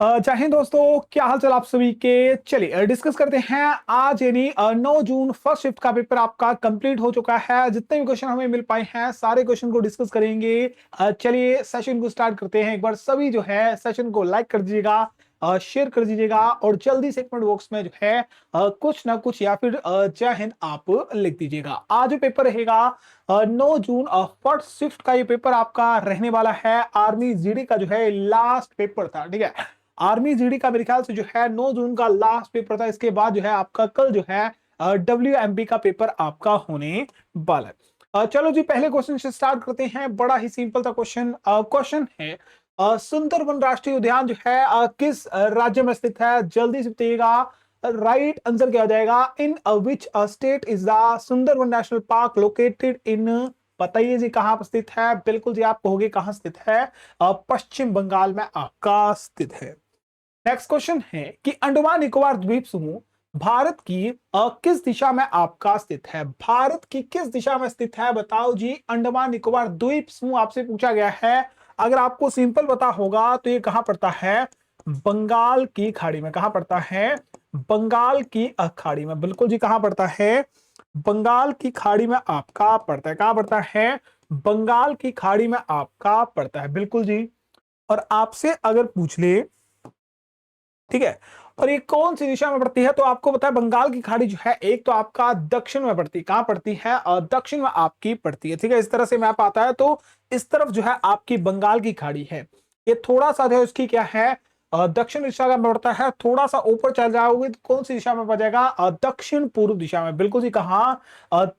जय हिंद दोस्तों, क्या हाल चाल आप सभी के। चलिए डिस्कस करते हैं आज यानी 9 जून फर्स्ट शिफ्ट का पेपर आपका कंप्लीट हो चुका है। जितने भी क्वेश्चन हमें मिल पाए हैं सारे क्वेश्चन को डिस्कस करेंगे। चलिए सेशन को स्टार्ट करते हैं। एक बार सभी जो है सेशन को लाइक कर दीजिएगा, शेयर कर दीजिएगा और जल्दी से कमेंट बॉक्स में जो है कुछ ना कुछ या फिर जय हिंद आप लिख दीजिएगा। आज जो पेपर रहेगा 9 जून फर्स्ट शिफ्ट का ये पेपर आपका रहने वाला है। आर्मी जीडी का जो है लास्ट पेपर था, ठीक है। आर्मी जीडी का मेरे ख्याल से जो है 9 जून का लास्ट पेपर था। इसके बाद जो है आपका कल जो है WMP का पेपर आपका होने वाला है। चलो जी पहले क्वेश्चन से स्टार्ट करते हैं। बड़ा ही सिंपल सा क्वेश्चन क्वेश्चन है सुंदरबन राष्ट्रीय उद्यान जो है किस राज्य में स्थित है। जल्दी से बताइएगा। राइट आंसर क्या हो जाएगा। In which state is the Sundarban national park located in. बताइए जी कहां पर स्थित है। बिल्कुल जी आप कहोगे कहां स्थित है। पश्चिम बंगाल में आपका स्थित है। नेक्स्ट क्वेश्चन है कि अंडमान निकोबार द्वीप समूह भारत की किस दिशा में आपका स्थित है। भारत की किस दिशा में स्थित है बताओ जी। अंडमान निकोबार द्वीप समूह आपसे पूछा गया है। अगर आपको सिंपल पता होगा तो ये कहां पड़ता है। बंगाल की खाड़ी में। कहां पड़ता है। बंगाल की खाड़ी में। बिल्कुल जी कहां पड़ता है। बंगाल की खाड़ी में आपका पड़ता है। कहां पड़ता है। बंगाल की खाड़ी में आपका पड़ता है। बिल्कुल जी। और आपसे अगर पूछ ले, ठीक है, और ये कौन सी दिशा में पड़ती है तो आपको पता है बंगाल की खाड़ी जो है एक तो आपका दक्षिण में पड़ती है। कहां पड़ती है। दक्षिण में आपकी पड़ती है, ठीक है। इस तरह से मैप आता है तो इस तरफ जो है आपकी बंगाल की खाड़ी है। ये थोड़ा सा जो है उसकी क्या है दक्षिण दिशा में पड़ता है। थोड़ा सा ऊपर चल जाओगे तो कौन सी दिशा में पड़ जाएगा। दक्षिण पूर्व दिशा में। बिल्कुल जी कहां।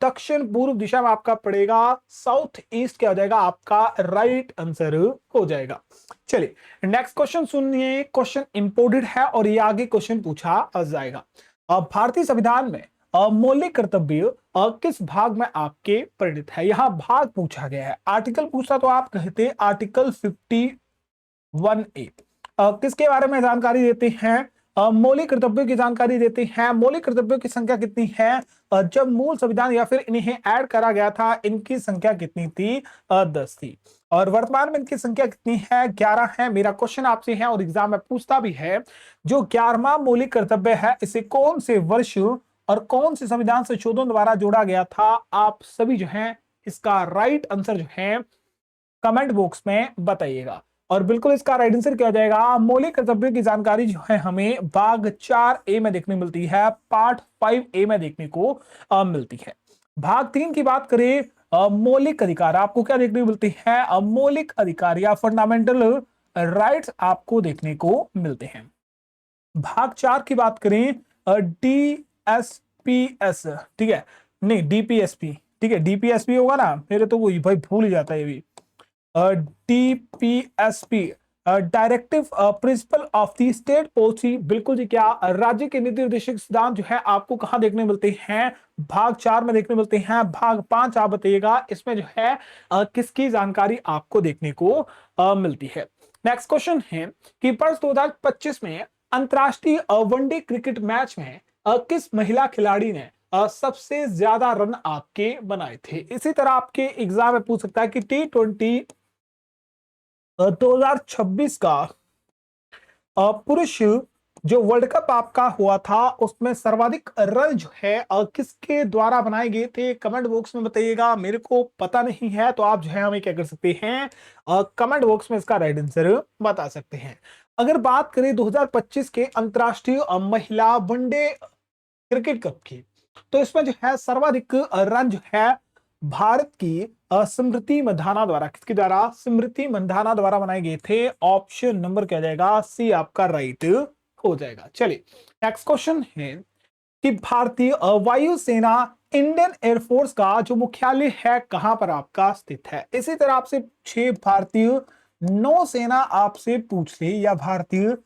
दक्षिण पूर्व दिशा में आपका पड़ेगा। साउथ ईस्ट क्या हो जाएगा आपका राइट आंसर हो जाएगा। चलिए नेक्स्ट क्वेश्चन सुनिए। क्वेश्चन इंपोर्टेड है और ये आगे क्वेश्चन पूछा जाएगा। भारतीय संविधान में मौलिक कर्तव्य किस भाग में आपके परिणित है। यहां भाग पूछा गया है। आर्टिकल पूछा तो आप कहते आर्टिकल 51A। किसके बारे में जानकारी देते हैं। मौलिक कर्तव्यों की जानकारी देते हैं। मौलिक कर्तव्यों की संख्या कितनी है। जब मूल संविधान या फिर इन्हें ऐड करा गया था इनकी संख्या कितनी थी। 10 थी। और वर्तमान में इनकी संख्या कितनी है। 11 है। मेरा क्वेश्चन आपसे है और एग्जाम में पूछता भी है जो 11वां मौलिक कर्तव्य है इसे कौन से वर्ष और कौन से संविधान संशोधन द्वारा जोड़ा गया था। आप सभी जो है इसका राइट आंसर जो है कमेंट बॉक्स में बताइएगा। और बिल्कुल इसका राइट आंसर क्या हो जाएगा। मौलिक कर्तव्यों की जानकारी जो है हमें भाग 4A में देखने मिलती है। पार्ट 5A में देखने को मिलती है। भाग 3 की बात करें मौलिक अधिकार आपको क्या देखने को मिलती है। मौलिक अधिकार या फंडामेंटल राइट्स आपको देखने को मिलते हैं। भाग 4 की बात करें DSPS, ठीक है, नहीं DPSP, ठीक है। DPSP होगा ना, मेरे तो वही भाई भूल ही जाता है ये भी। DPSP directive principle of the state policy. बिल्कुल जी क्या राज्य के नीति निर्देशक सिद्धांत जो है आपको कहां देखने मिलते हैं। भाग 4 में देखने मिलते हैं। भाग 5 आप बताइएगा इसमें जो है किसकी जानकारी आपको देखने को मिलती है। नेक्स्ट क्वेश्चन है कि वर्ष 2025 में अंतरराष्ट्रीय वनडे क्रिकेट मैच में किस महिला खिलाड़ी ने सबसे ज्यादा रन आपके बनाए थे। इसी तरह आपके एग्जाम में पूछ सकता है कि T20 2026 का पुरुष जो वर्ल्ड कप आपका हुआ था उसमें सर्वाधिक रन जो है किसके द्वारा बनाए गए थे। कमेंट बॉक्स में बताइएगा। मेरे को पता नहीं है तो आप जो है हमें क्या कर सकते हैं कमेंट बॉक्स में इसका राइट आंसर बता सकते हैं। अगर बात करें 2025 के अंतरराष्ट्रीय महिला वनडे क्रिकेट कप की तो इसमें जो है सर्वाधिक रन जो है भारत की स्मृति मंधाना द्वारा। किसके द्वारा। स्मृति मंधाना द्वारा बनाए गए थे। ऑप्शन नंबर क्या जाएगा सी आपका राइट हो जाएगा। चलिए नेक्स्ट क्वेश्चन है कि भारतीय वायुसेना इंडियन एयरफोर्स का जो मुख्यालय है कहां पर आपका स्थित है। इसी तरह आपसे 6 भारतीय नौसेना आपसे पूछ ले या भारतीय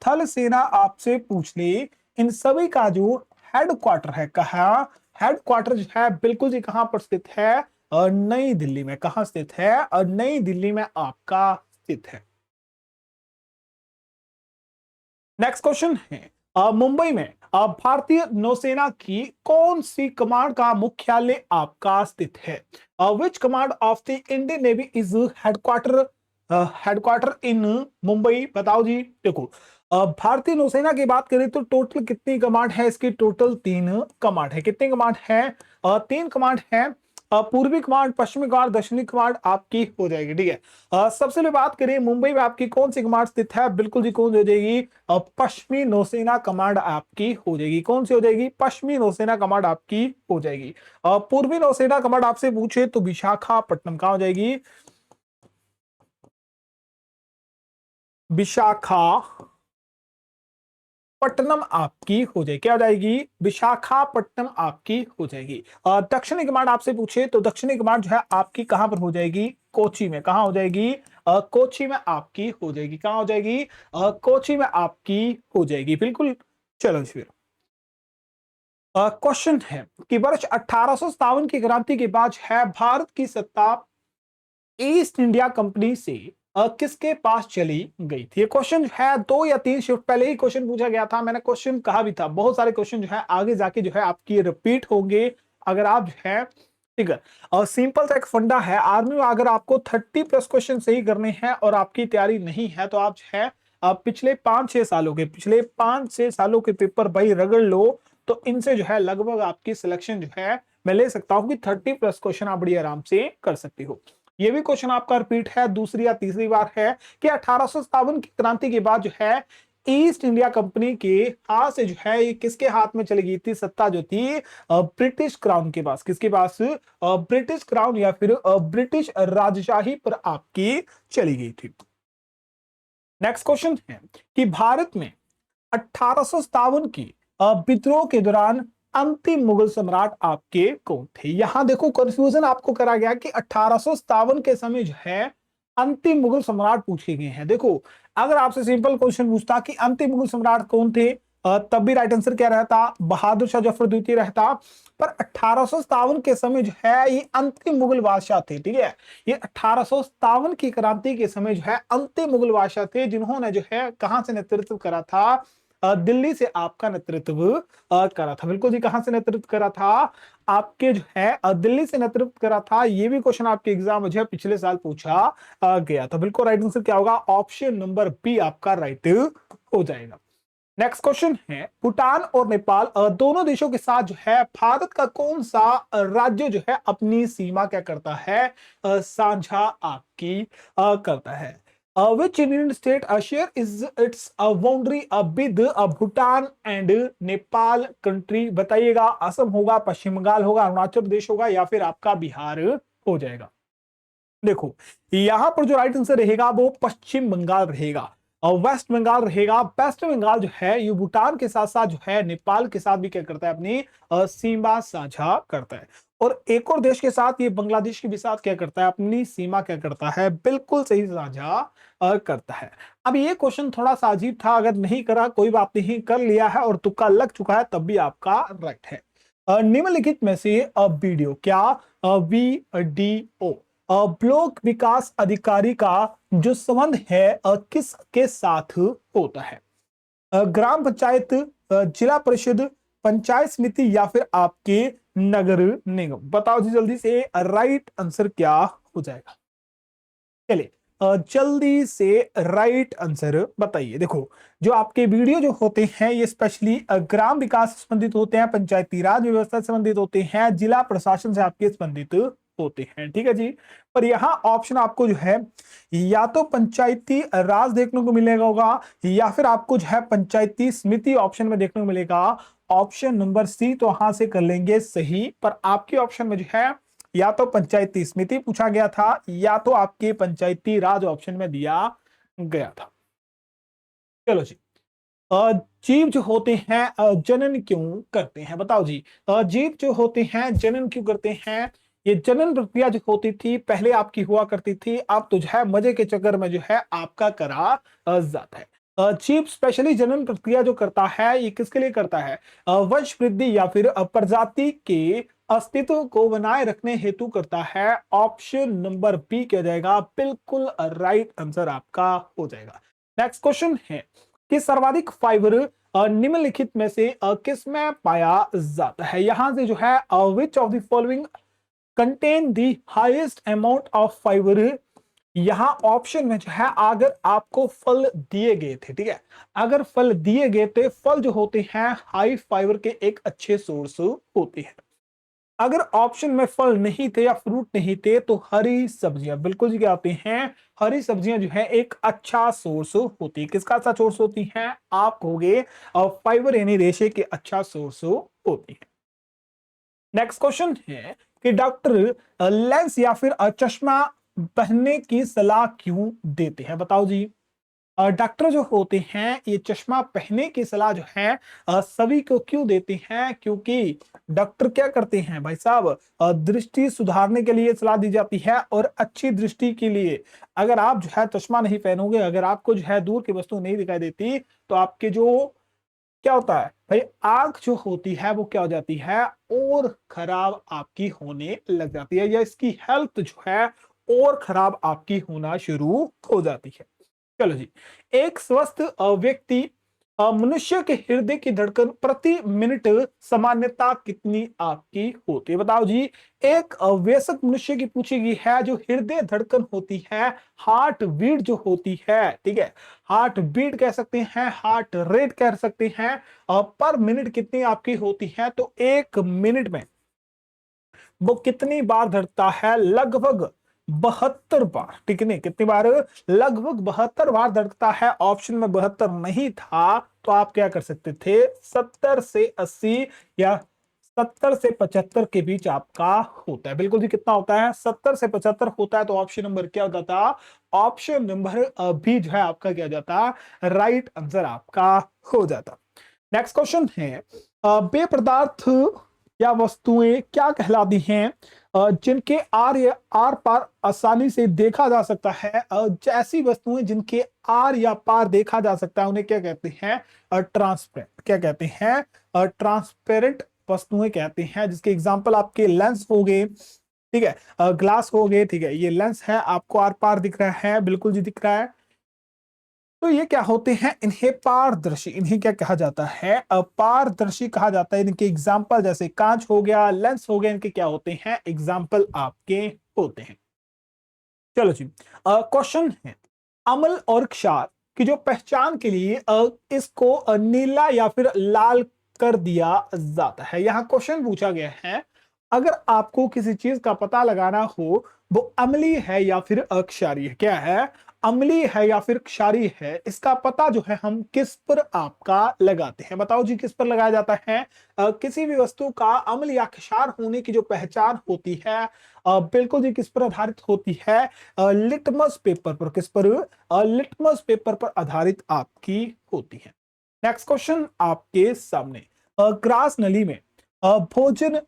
थल सेना आपसे पूछ ले, इन सभी का जो हेडक्वार्टर है कहा। हेडक्वार्टर जो है बिल्कुल जी कहां पर स्थित है। नई दिल्ली में। कहां स्थित है। नई दिल्ली में आपका स्थित है। नेक्स्ट क्वेश्चन है मुंबई में भारतीय नौसेना की कौन सी कमांड का मुख्यालय आपका स्थित है। विच command of the Indian navy is headquarter in Mumbai. बताओ जी। देखो भारतीय नौसेना की बात करें तो टोटल कितनी कमांड है इसकी? टोटल 3 कमांड है। कितनी कमांड है? 3 कमांड है। पूर्वी कमांड, पश्चिमी कमांड, दक्षिणी कमांड आपकी हो जाएगी। ठीक है। सबसे पहले बात करें मुंबई में आपकी कौन सी कमांड स्थित है? बिल्कुल जी, कौन सी हो जाएगी? पश्चिमी नौसेना कमांड आपकी हो जाएगी। कौन सी हो जाएगी? पश्चिमी नौसेना कमांड आपकी हो जाएगी। पूर्वी नौसेना कमांड आपसे पूछे तो विशाखापट्टनम कहां हो जाएगी? विशाखापट्टनम आपकी हो जाएगी। क्या हो जाएगी? विशाखापट्टनम आपकी हो जाएगी। दक्षिणी कमांड आपसे पूछे तो दक्षिणी कमांड जो है आपकी कहां पर हो जाएगी? कोची में। कहां हो जाएगी? कोची में आपकी हो जाएगी। कहां हो जाएगी? कोची में आपकी हो जाएगी। बिल्कुल। चलो फिर क्वेश्चन है कि वर्ष 1857 की क्रांति के बाद है भारत की सत्ता ईस्ट इंडिया कंपनी से किसके पास चली गई थी? ये क्वेश्चन है 2 या 3 शिफ्ट पहले ही क्वेश्चन पूछा गया था। मैंने क्वेश्चन कहा भी था, बहुत सारे क्वेश्चन जो है आगे जाके जो है आपकी रिपीट होंगे अगर आप जो है, ठीक है। और सिंपल सा एक फंडा है आर्मी में, अगर आपको 30+ क्वेश्चन सही करने हैं और आपकी तैयारी नहीं है तो आप जो है पिछले 5-6 सालों के पेपर भाई रगड़ लो, तो इनसे जो है लगभग आपकी सिलेक्शन जो है मैं ले सकता हूं कि 30+ क्वेश्चन आप बड़ी आराम से कर सकती हो। ये भी क्वेश्चन आपका रिपीट है, दूसरी या तीसरी बार है कि 1857 की क्रांति के बाद जो है ईस्ट इंडिया कंपनी के हाथ से जो है ये किसके हाथ में चली गई थी? सत्ता जो थी ब्रिटिश क्राउन के पास। किसके पास? ब्रिटिश क्राउन या फिर ब्रिटिश राजशाही पर आपकी चली गई थी। नेक्स्ट क्वेश्चन है कि भारत में 1857 की विद्रोह के दौरान अंतिम मुगल सम्राट आपके कौन थे? यहां देखो कंफ्यूजन आपको करा गया कि 1857 के समय जो है अंतिम मुगल सम्राट पूछे गए हैं। देखो, अगर आपसे सिंपल क्वेश्चन पूछता कि अंतिम मुगल सम्राट कौन थे, तब भी राइट आंसर क्या रहता? बहादुर शाह जफर द्वितीय रहता। पर 1857 के समय जो है ये अंतिम मुगल बादशाह थे। ठीक है, ये 1857 की क्रांति के समय जो है अंतिम मुगल बादशाह थे, जिन्होंने जो है कहां से नेतृत्व करा था? दिल्ली से आपका नेतृत्व करा था। बिल्कुल जी, कहां से नेतृत्व करा था? आपके जो है दिल्ली से नेतृत्व करा था। ये भी क्वेश्चन आपके एग्जाम में जो है पिछले साल पूछा गया था। बिल्कुल राइट आंसर क्या होगा? ऑप्शन नंबर बी आपका राइट हो जाएगा। नेक्स्ट क्वेश्चन है भूटान और नेपाल दोनों देशों के साथ जो है भारत का कौन सा राज्य जो है अपनी सीमा क्या करता है? साझा आपकी करता है। Which Indian state share is its boundary with Bhutan and Nepal country? बताइएगा। असम होगा, पश्चिम बंगाल होगा, अरुणाचल प्रदेश होगा या फिर आपका बिहार हो जाएगा? देखो, यहां पर जो राइट आंसर रहेगा वो पश्चिम बंगाल रहेगा और वेस्ट बंगाल रहेगा। वेस्ट बंगाल जो है ये भूटान के साथ साथ जो है नेपाल के साथ भी क्या करता है? अपनी सीमा साझा करता है। और एक और देश के साथ, ये बांग्लादेश के भी साथ क्या करता है? अपनी सीमा क्या करता है? बिल्कुल सही, साझा करता है। अब ये क्वेश्चन थोड़ा सा अजीब था, अगर नहीं करा कोई बात नहीं, कर लिया है और तुक्का लग चुका है तब भी आपका राइट है। निम्नलिखित में से वीडियो क्या VDO ब्लॉक विकास अधिकारी का जो संबंध है किसके साथ होता है? ग्राम पंचायत, जिला परिषद, पंचायत समिति या फिर आपके नगर निगम? बताओ जी जल्दी से, राइट आंसर क्या हो जाएगा? चलिए जल्दी से राइट आंसर बताइए। देखो, जो आपके वीडियो जो होते हैं ये स्पेशली ग्राम विकास से संबंधित होते हैं, पंचायती राज व्यवस्था से संबंधित होते हैं, जिला प्रशासन से आपके संबंधित होते हैं। ठीक है जी। पर यहाँ ऑप्शन आपको जो है या तो पंचायती राज देखने को मिलेगा होगा या फिर आपको जो है पंचायती समिति ऑप्शन में देखने को मिलेगा। ऑप्शन नंबर सी तो यहां से कर लेंगे सही, पर आपके ऑप्शन में जो है या तो पंचायती समिति पूछा गया था या तो आपके पंचायती राज ऑप्शन में दिया गया था। चलो जी, जीव जो होते हैं जनन क्यों करते हैं? बताओ जी, जीव जो होते हैं जनन क्यों करते हैं? ये जनन प्रक्रिया जो होती थी पहले आपकी हुआ करती थी, अब तो जो है मजे के चक्कर में जो है आपका करा जाता है। जीव स्पेशली जनन प्रक्रिया जो करता है ये किसके लिए करता है? वंश वृद्धि या फिर प्रजाति के अस्तित्व को बनाए रखने हेतु करता है। ऑप्शन नंबर बी क्या जाएगा? बिल्कुल राइट आंसर आपका हो जाएगा। नेक्स्ट क्वेश्चन है कि सर्वाधिक फाइबर निम्नलिखित में से किस में पाया जाता है? यहां से जो है which of the following contain the highest amount of fibre यहां ऑप्शन में जो है अगर आपको फल दिए गए थे, ठीक है, अगर फल दिए गए थे, फल जो होते हैं हाई फाइबर के एक अच्छे सोर्स होते हैं। अगर ऑप्शन में फल नहीं थे या फ्रूट नहीं थे तो हरी सब्जियां, बिल्कुल जी क्या आती हैं, हरी सब्जियां जो है एक अच्छा सोर्स होती है। किसका अच्छा सोर्स होती है? आप कहोगे फाइबर यानी रेशे के अच्छा सोर्स होती है। नेक्स्ट क्वेश्चन है कि डॉक्टर लेंस या फिर चश्मा पहनने की सलाह क्यों देते हैं? बताओ जी। डॉक्टर जो होते हैं ये चश्मा पहनने की सलाह जो है सभी को क्यों देते हैं? क्योंकि डॉक्टर क्या करते हैं भाई साहब, दृष्टि सुधारने के लिए सलाह दी जाती है और अच्छी दृष्टि के लिए। अगर आप जो है चश्मा नहीं पहनोगे, अगर आपको जो है दूर की वस्तु नहीं दिखाई देती, तो आपके जो क्या होता है भाई, आंख जो होती है वो क्या हो जाती है, और खराब आपकी होने लग जाती है, या इसकी हेल्थ जो है और खराब आपकी होना शुरू हो जाती है। चलो जी। एक स्वस्थ व्यक्ति मनुष्य के हृदय की धड़कन प्रति मिनट सामान्यता कितनी आपकी होती है? बताओ जी। एक वयस्क मनुष्य की पूछी गई है जो हृदय धड़कन होती है, हार्ट बीट जो होती है, ठीक है, हार्ट बीट कह सकते हैं, हार्ट रेट कह सकते हैं, पर मिनट कितनी आपकी होती है? तो एक मिनट में वो कितनी बार धड़कता है? लगभग 72 बार। ठीक है, नहीं कितनी बार? लगभग 72 बार धड़कता है। ऑप्शन में 72 नहीं था तो आप क्या कर सकते थे? 70 से 80 या 70 से 75 के बीच आपका होता है। बिल्कुल जी, कितना होता है? 70 से 75 होता है। तो ऑप्शन नंबर क्या हो जाता? ऑप्शन नंबर भी जो है आपका क्या हो जाता? राइट आंसर आपका हो जाता। नेक्स्ट क्वेश्चन है पेय पदार्थ या वस्तुएं क्या कहलाती हैं जिनके आर या आर पार आसानी से देखा जा सकता है? ऐसी वस्तुएं जिनके आर या पार देखा जा सकता है उन्हें क्या कहते हैं? ट्रांसपेरेंट। क्या कहते हैं? ट्रांसपेरेंट वस्तुएं कहते हैं, जिसके एग्जांपल आपके लेंस हो गए, ठीक है, ग्लास हो गए, ठीक है, ये लेंस है, आपको आर पार दिख रहा है, बिल्कुल जी दिख रहा है। तो ये क्या होते हैं? इन्हें पारदर्शी, इन्हें क्या कहा जाता है? अपारदर्शी कहा जाता है। इनके एग्जाम्पल जैसे कांच हो गया, लेंस हो गया, इनके क्या होते हैं? एग्जाम्पल आपके होते हैं। चलो जी। क्वेश्चन है अम्ल और क्षार की जो पहचान के लिए इसको नीला या फिर लाल कर दिया जाता है। यहां क्वेश्चन पूछा गया है, अगर आपको किसी चीज का पता लगाना हो वो अम्लीय है या फिर अक्षारीय है, क्या है, अम्लीय है या फिर क्षारीय है, इसका पता जो है हम किस पर आपका लगाते हैं? बताओ जी, किस पर लगाया जाता है? किसी भी वस्तु का अम्ल या क्षार होने की जो पहचान होती है, बिल्कुल जी किस पर आधारित होती है? लिटमस पेपर पर। किस पर? लिटमस पेपर पर आधारित आपकी होती है। नेक्स्ट क्वेश्चन आपके सामने, ग्रास नली में भोजन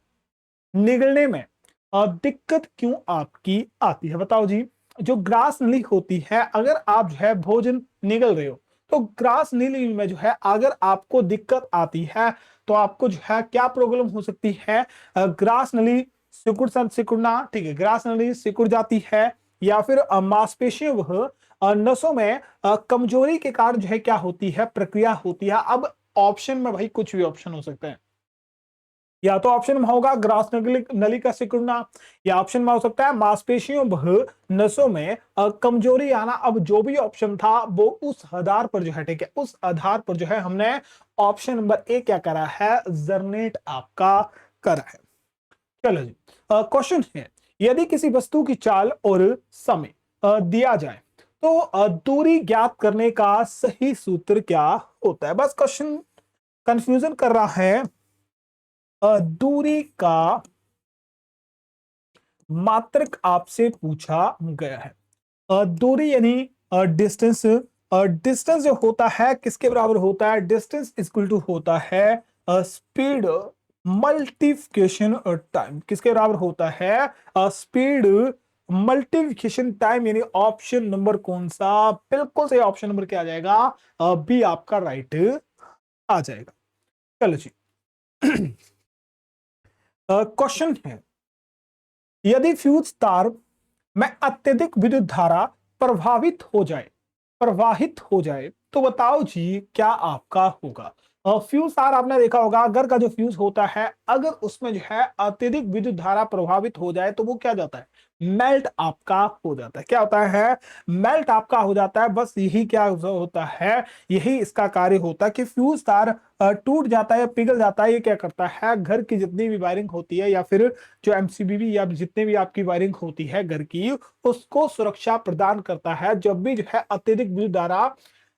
निगलने में दिक्कत क्यों आपकी आती है? बताओ जी। जो ग्रास नली होती है, अगर आप जो है भोजन निगल रहे हो तो ग्रास नली में जो है अगर आपको दिक्कत आती है तो आपको जो है क्या प्रॉब्लम हो सकती है? ग्रास नली सिकुड़ना, ठीक है, ग्रास नली सिकुड़ जाती है, या फिर मांसपेशियों व नसों में कमजोरी के कारण जो है क्या होती है? प्रक्रिया होती है। अब ऑप्शन में भाई कुछ भी ऑप्शन हो सकता है, या तो ऑप्शन में होगा ग्रास नली का सिकुड़ना, या ऑप्शन में हो सकता है मांसपेशियों व नसों में कमजोरी आना। अब जो भी ऑप्शन था वो उस आधार पर जो है, ठीक है, उस आधार पर जो है हमने ऑप्शन नंबर ए क्या करा है? जरनेट आपका करा है। चलो जी। क्वेश्चन है यदि किसी वस्तु की चाल और समय दिया जाए तो दूरी ज्ञात करने का सही सूत्र क्या होता है? बस क्वेश्चन कंफ्यूजन कर रहा है। दूरी का मात्रक आपसे पूछा गया है। दूरी यानी डिस्टेंस। डिस्टेंस जो होता है किसके बराबर होता है? डिस्टेंस इक्वल टू होता है स्पीड मल्टीप्लिकेशन टाइम। किसके बराबर होता है? Speed multiplication time. यानी ऑप्शन नंबर कौन सा? बिल्कुल सही ऑप्शन नंबर क्या आ जाएगा? बी आपका राइट आ जाएगा। चलो जी। क्वेश्चन है यदि फ्यूज तार में अत्यधिक विद्युत धारा प्रभावित हो जाए प्रवाहित हो जाए तो बताओ जी क्या आपका होगा? फ्यूज तार आपने देखा होगा, घर का जो फ्यूज होता है अगर उसमें जो है अत्यधिक विद्युत धारा प्रभावित हो जाए तो वो क्या जाता है, मेल्ट आपका हो जाता है। क्या होता है, मेल्ट आपका हो जाता है। बस यही क्या होता है, यही इसका कार्य होता है कि फ्यूज तार टूट जाता है या पिघल जाता है। ये क्या करता है, घर की जितनी भी वायरिंग होती है या फिर जो एमसीबी या जितने भी आपकी वायरिंग होती है घर की, उसको सुरक्षा प्रदान करता है। जब भी जो है अत्यधिक विद्युत धारा,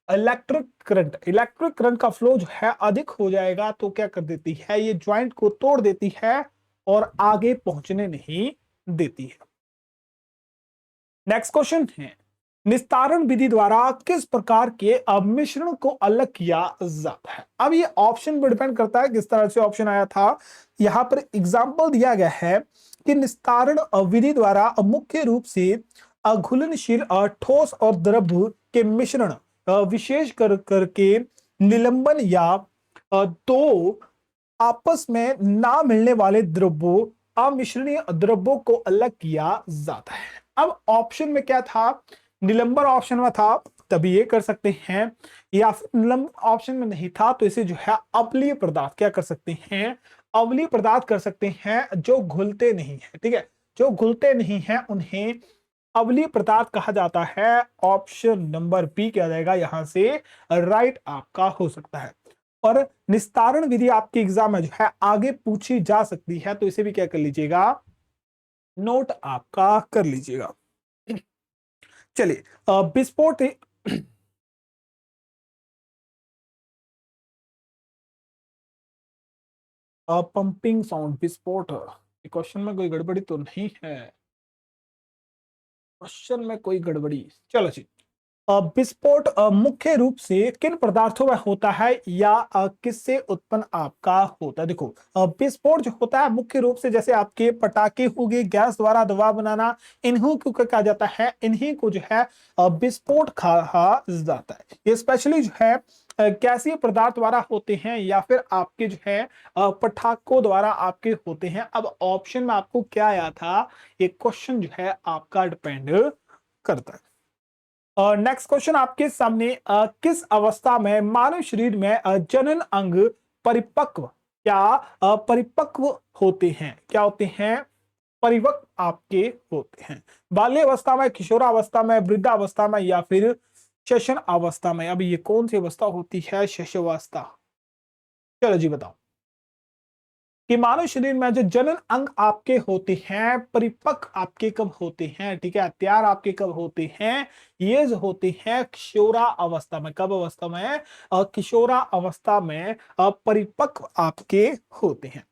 इलेक्ट्रिक करंट का फ्लो जो है अधिक हो जाएगा तो क्या कर देती है, ये ज्वाइंट को तोड़ देती है और आगे पहुंचने नहीं देती है। नेक्स्ट क्वेश्चन है, निस्तारण विधि द्वारा किस प्रकार के मिश्रण को अलग किया जाता है। अब ये ऑप्शन पर डिपेंड करता है किस तरह से ऑप्शन आया था। यहां पर एग्जांपल दिया गया है कि निस्तारण विधि द्वारा मुख्य रूप से अघुलनशील ठोस और द्रव के मिश्रण विशेष करके निलंबन या दो आपस में ना मिलने वाले द्रव्यों, अमिश्रणीय द्रव्यों को अलग किया जाता है। अब ऑप्शन में क्या था, निलंबन ऑप्शन में था तभी ये कर सकते हैं, या फिर निलंबन ऑप्शन में नहीं था तो इसे जो है अम्लीय पदार्थ क्या कर सकते हैं, अम्लीय पदार्थ कर सकते हैं जो घुलते नहीं है। ठीक है, जो घुलते नहीं है उन्हें अम्लीय पदार्थ कहा जाता है। ऑप्शन नंबर बी क्या जाएगा यहां से राइट आपका हो सकता है। और निस्तारण विधि आपके एग्जाम में जो है आगे पूछी जा सकती है तो इसे भी क्या कर लीजिएगा, नोट आपका कर लीजिएगा। चलिए विस्फोट, पंपिंग साउंड विस्फोट, क्वेश्चन में कोई गड़बड़ी तो नहीं है, क्वेश्चन में कोई गड़बड़ी, चलो जी। विस्फोट मुख्य रूप से किन पदार्थों में होता है या किससे उत्पन्न आपका होता है। देखो विस्फोट जो होता है मुख्य रूप से जैसे आपके पटाखे हो गए, गैस द्वारा दवा बनाना, इन्हीं को क्या कहा जाता है, इन्हीं को जो है विस्फोट कहा जाता है। ये स्पेशली जो है गैसीय पदार्थ द्वारा होते हैं या फिर आपके जो है पटाखों द्वारा आपके होते हैं। अब ऑप्शन में आपको क्या आया था, ये क्वेश्चन जो है आपका डिपेंड करता है। नेक्स्ट क्वेश्चन आपके सामने, किस अवस्था में मानव शरीर में जनन अंग परिपक्व, क्या परिपक्व होते हैं, क्या होते हैं, परिपक्व आपके होते हैं। बाल्यावस्था में, किशोरावस्था में, वृद्धावस्था में या फिर शैशव अवस्था में। अब ये कौन सी अवस्था होती है, शैशवावस्था। चलो जी बताओ कि मानव शरीर में जो जनन अंग आपके होते हैं परिपक्व आपके कब होते हैं, ठीक है, तैयार आपके कब होते हैं, ये जो होते हैं किशोरा अवस्था में। कब अवस्था में, किशोरा अवस्था में परिपक्व आपके होते हैं।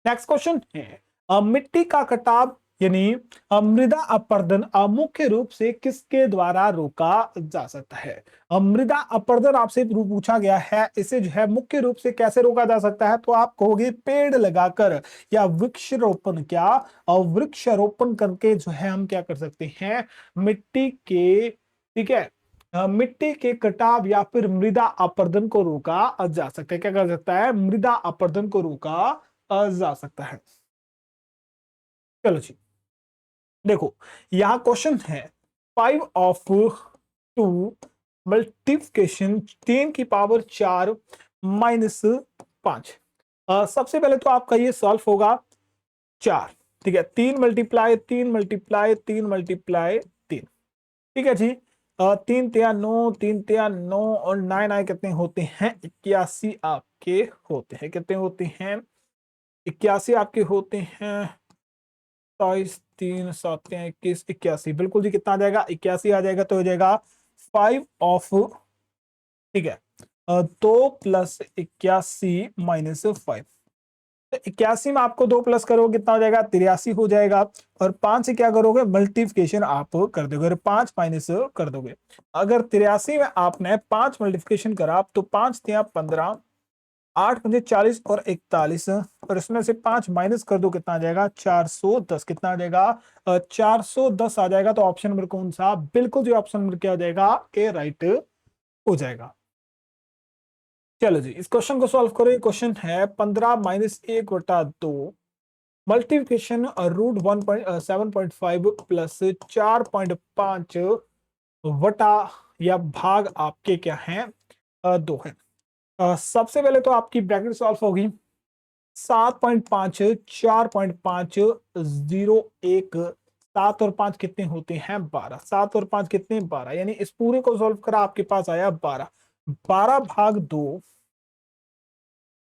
नेक्स्ट क्वेश्चन है, मिट्टी का कटाव यानी मृदा अपरदन मुख्य रूप से किसके द्वारा रोका जा सकता है। मृदा अपरदन आपसे पूछा गया है, इसे जो है मुख्य रूप से कैसे रोका जा सकता है, तो आप कहोगे पेड़ लगाकर या वृक्षारोपण, क्या और वृक्षारोपण करके जो है हम क्या कर सकते हैं, मिट्टी के, ठीक है, मिट्टी के कटाव या फिर मृदा अपरदन को रोका जा सकता है। क्या कर सकता है, मृदा अपरदन को रोका जा सकता है। चलो जी देखो, यहां क्वेश्चन है 5/2 मल्टीप्लिकेशन 10⁴ माइनस 5। सबसे पहले तो आपका ये सॉल्व होगा 4, ठीक है, 3 ठीक है जी। 3 × 9, 3 × 9 और 9 आए कितने होते हैं, 81 आपके होते हैं। कितने होते हैं, 81 आपके होते हैं। 27 3 7 21 बिल्कुल जी, कितना आ जाएगा, 81 आ जाएगा। तो हो जाएगा 5 ठीक है, 2 + 81 - 5। तो 81 में आपको 2 प्लस करोगे कितना हो जाएगा, 83 हो जाएगा। और 5 से क्या करोगे, मल्टीप्लिकेशन आप कर दोगे और 5 माइनस कर दोगे। अगर 83 में आपने 5 मल्टीप्लिकेशन करा तो 5 × 15, 8 × 40 और 41, और इसमें से 5 माइनस कर दो कितना आ जाएगा, 410। कितना आ जाएगा, 410 आ जाएगा। तो ऑप्शन नंबर कौन सा, बिल्कुल जो ऑप्शन नंबर क्या हो जाएगा, ए राइट हो जाएगा। चलो जी इस क्वेश्चन को सॉल्व करो। क्वेश्चन है 15 - 1/2 मल्टीप्लिकेशन √7.5 प्लस 4.5 वटा या भाग आपके क्या है, 2 है। सबसे पहले तो आपकी ब्रैकेट सॉल्व होगी 7.5, 4.501, 7 और 5 कितने होते हैं 12, 7 और 5 कितने 12, यानी इस पूरे को सॉल्व करा आपके पास आया 12, 12/2,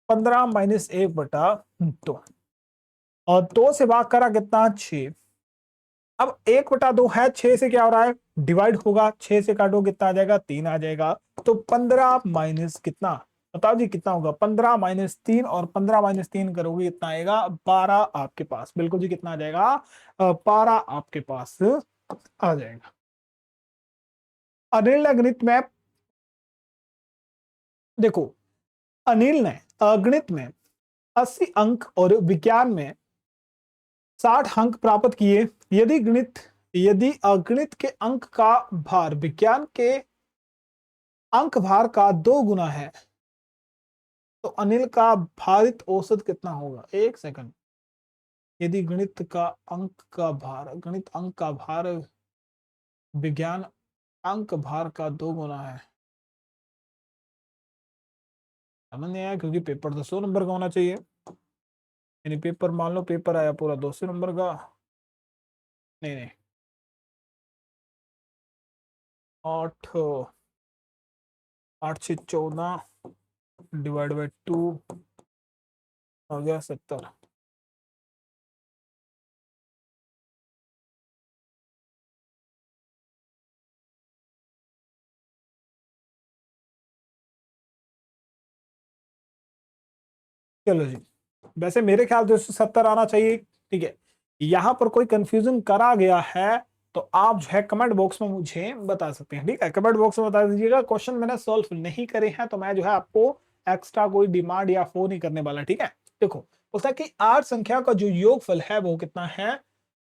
15-1/2 और 2 से भाग करा कितना 6। अब 1/2 है, 6 से क्या हो रहा है डिवाइड होगा, 6 से काटो कितना आ जाएगा 3 आ जाएगा, तो 15 माइनस कितना, बताओ जी कितना होगा 15-3, और 15-3 करोगे कितना आएगा 12 आपके पास, बिल्कुल जी कितना आ जाएगा 12 आपके पास आ जाएगा। अनिल ने गणित में, देखो अनिल ने गणित में 80 अंक और विज्ञान में 60 अंक प्राप्त किए। यदि अगणित के अंक का भार विज्ञान के अंक भार का 2 गुना है तो अनिल का भारित औसत कितना होगा, एक सेकंड। यदि गणित अंक का भार विज्ञान अंक भार का 2 गुना है, समझ नहीं आया क्योंकि पेपर तो 100 नंबर का होना चाहिए, यानी पेपर मान लो पेपर आया पूरा 200 नंबर का, नहीं नहीं 8, 8 से 14 डिवाइड बाई 2 हो गया 70। चलो जी, वैसे मेरे ख्याल से 170 आना चाहिए, ठीक है। यहाँ पर कोई कंफ्यूजन करा गया है तो आप जो है कमेंट बॉक्स में मुझे बता सकते हैं, ठीक है, कमेंट बॉक्स में बता दीजिएगा। क्वेश्चन मैंने सॉल्व नहीं करे हैं तो मैं जो है आपको एक्स्ट्रा कोई डिमांड या फोन नहीं करने वाला, ठीक है। देखो बोलता है कि 8 संख्या का जो योगफल है वो कितना है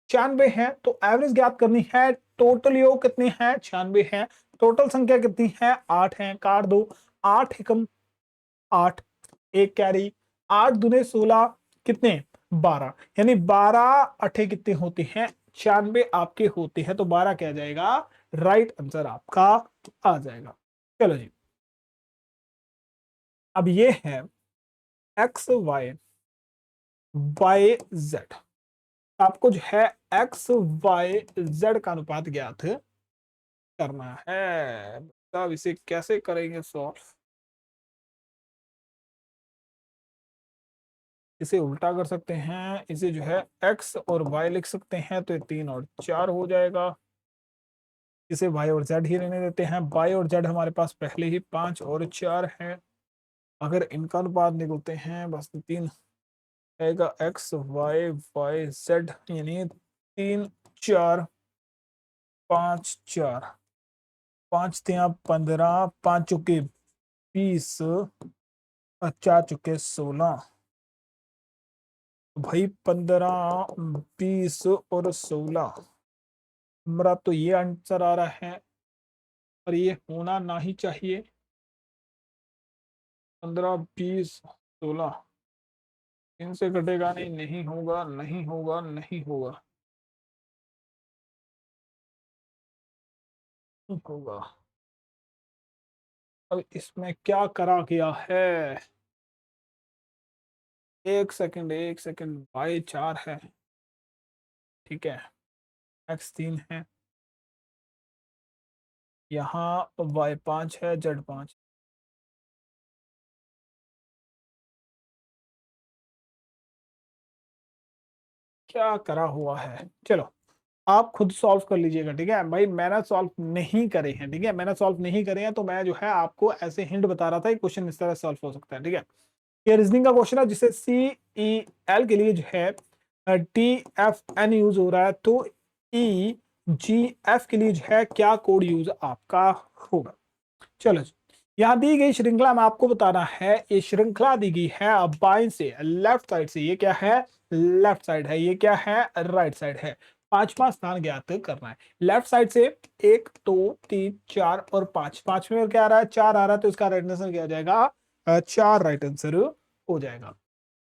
96 है, तो एवरेज ज्ञात करनी है। टोटल योग कितने हैं 96 है, टोटल संख्या कितनी है 8 है, काट दो 8 एकम 8, एक कैरी 8 दूने 16 कितने 12, यानी 12 अठे कितने होते हैं 96 आपके होते हैं, तो 12 क्या जाएगा राइट आंसर आपका आ जाएगा। चलो जी, अब ये है एक्स वाई वाई जेड, आपको जो है एक्स वाई जेड का अनुपात ज्ञात करना है। अब इसे कैसे करेंगे सॉल्व, इसे उल्टा कर सकते हैं, इसे जो है x और y लिख सकते हैं, तो ये 3 और 4 हो जाएगा। इसे y और z ही रहने देते हैं, y और z हमारे पास पहले ही 5 और 4 है, अगर इनका अनुपात निकलते हैं बस तो 3 आएगा, x y y z, यानी 3 4 5 4, 5 3 15, 5 चुके 20, 4 चुके 16, भाई 15 20 और 16, हमारा तो ये आंसर आ रहा है, और ये होना ना ही चाहिए 15 20 16, इनसे कटेगा नहीं, नहीं होगा नहीं होगा नहीं होगा नहीं होगा। अब इसमें क्या करा गया है, एक सेकंड वाई 4 है, ठीक है, एक्स 3 है, यहाँ वाई 5 है, जेड 5, क्या करा हुआ है। चलो आप खुद सॉल्व कर लीजिएगा, ठीक है भाई, मैंने सॉल्व नहीं करे हैं, ठीक है, मैंने सॉल्व नहीं करे हैं, तो मैं जो है आपको ऐसे हिंट बता रहा था क्वेश्चन इस तरह सॉल्व हो सकता है, ठीक है। ये रीजनिंग का क्वेश्चन है जिससे सी ई एल के लिए जो है टी एफ एन यूज हो रहा है, तो ई जी एफ के लिए जो है क्या कोड यूज आपका होगा। चलो जी, यहाँ दी गई श्रृंखला में आपको बताना है, ये श्रृंखला दी गई है बाएं से लेफ्ट साइड से, ये क्या है लेफ्ट साइड है, ये क्या है राइट साइड है, पांचवा स्थान ज्ञात करना है। लेफ्ट साइड से 1 2 3 4 और 5, पांचवें में क्या आ रहा है 4 आ रहा है, तो इसका राइट आंसर क्या आ जाएगा 4 राइट आंसर हो जाएगा।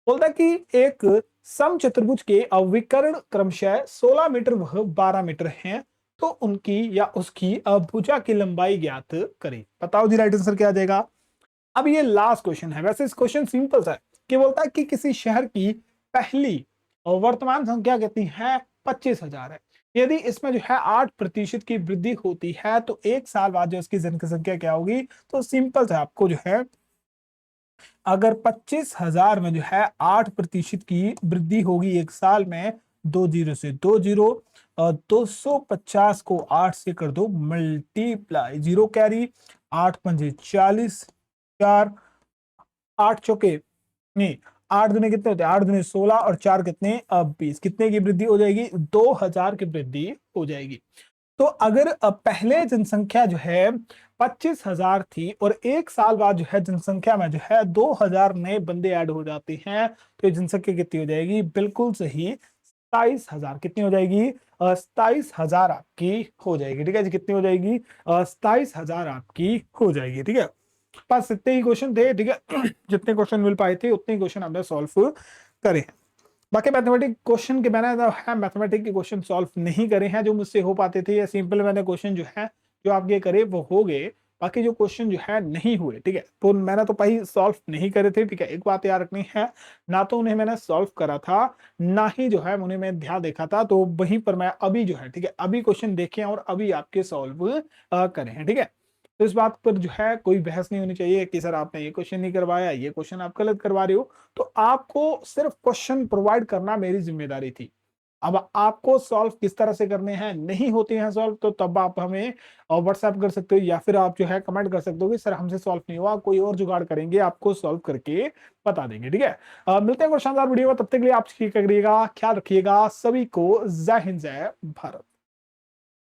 बोलता है कि एक समचतुर्भुज के अविकर्ण क्रमशः 16 मीटर व 12 मीटर हैं, तो उनकी या उसकी भुजा की लंबाई ज्ञात करें, बताओ जी राइट आंसर क्या आ जाएगा। अब ये लास्ट क्वेश्चन है, वैसे इस क्वेश्चन सिंपल सा है कि बोलता है कि किसी शहर की पहली और वर्तमान संख्या कितनी है, 25,000 है। यदि इसमें जो है 8% की वृद्धि होती है तो एक साल बाद जो इसकी जनसंख्या क्या होगी। तो सिंपल सा आपको जो है, अगर 25,000 में जो है 8% की वृद्धि होगी एक साल में, 20 से 20 और 250 को 8 से कर दो मल्टीप्लाई, जीरो कैरी, 8 पंजे 40, 4, 8 चौके नहीं, 8 दुने कितने होते हैं, 8 दुने 16 और 4 कितने, अब 20, कितने की वृद्धि हो जाएगी, 2000 की वृद्धि हो जाएगी। तो अगर पहले जनसंख्या जो है 25,000 थी और एक साल बाद जो है जनसंख्या में जो है 2000 नए बंदे ऐड हो जाते हैं, तो ये जनसंख्या कितनी हो जाएगी, बिल्कुल सही 27,000। कितनी हो जाएगी, 27,000 आपकी हो जाएगी। ठीक है जी, कितनी हो जाएगी, 27,000 आपकी हो जाएगी। ठीक है, बस इतने ही क्वेश्चन थे। ठीक है जितने क्वेश्चन मिल पाए थे उतने क्वेश्चन हमने सॉल्व करे हैं। बाकी मैथमेटिक क्वेश्चन के मैंने मैथमेटिक के क्वेश्चन सॉल्व नहीं करे हैं जो मुझसे हो पाते थे, या सिंपल मैंने क्वेश्चन जो है जो आपके करे वो हो गए। बाकी जो क्वेश्चन जो है नहीं हुए, ठीक है, तो मैंने तो भाई सॉल्व नहीं करे थे। ठीक है, एक बात याद रखनी है, ना तो उन्हें मैंने सॉल्व करा था, ना ही जो है उन्हें मैं ध्यान देखा था। तो वहीं पर मैं अभी जो है, ठीक है, अभी क्वेश्चन देखे और अभी आपके सॉल्व करे हैं। ठीक है, तो इस बात पर जो है कोई बहस नहीं होनी चाहिए कि सर आपने ये क्वेश्चन नहीं करवाया, ये क्वेश्चन आप गलत करवा रहे हो। तो आपको सिर्फ क्वेश्चन प्रोवाइड करना मेरी जिम्मेदारी थी। अब आपको सॉल्व किस तरह से करने हैं, नहीं होते हैं सॉल्व, तो तब आप हमें व्हाट्सएप कर सकते हो या फिर आप जो है कमेंट कर सकते हो कि सर हमसे सॉल्व नहीं हुआ, कोई और जुगाड़ करेंगे, आपको सॉल्व करके बता देंगे। ठीक है, मिलते हैं कोई शानदार वीडियो में, तब तक के लिए आप ठीक करिएगा, ख्याल रखिएगा। सभी को जय हिंद, जय भारत।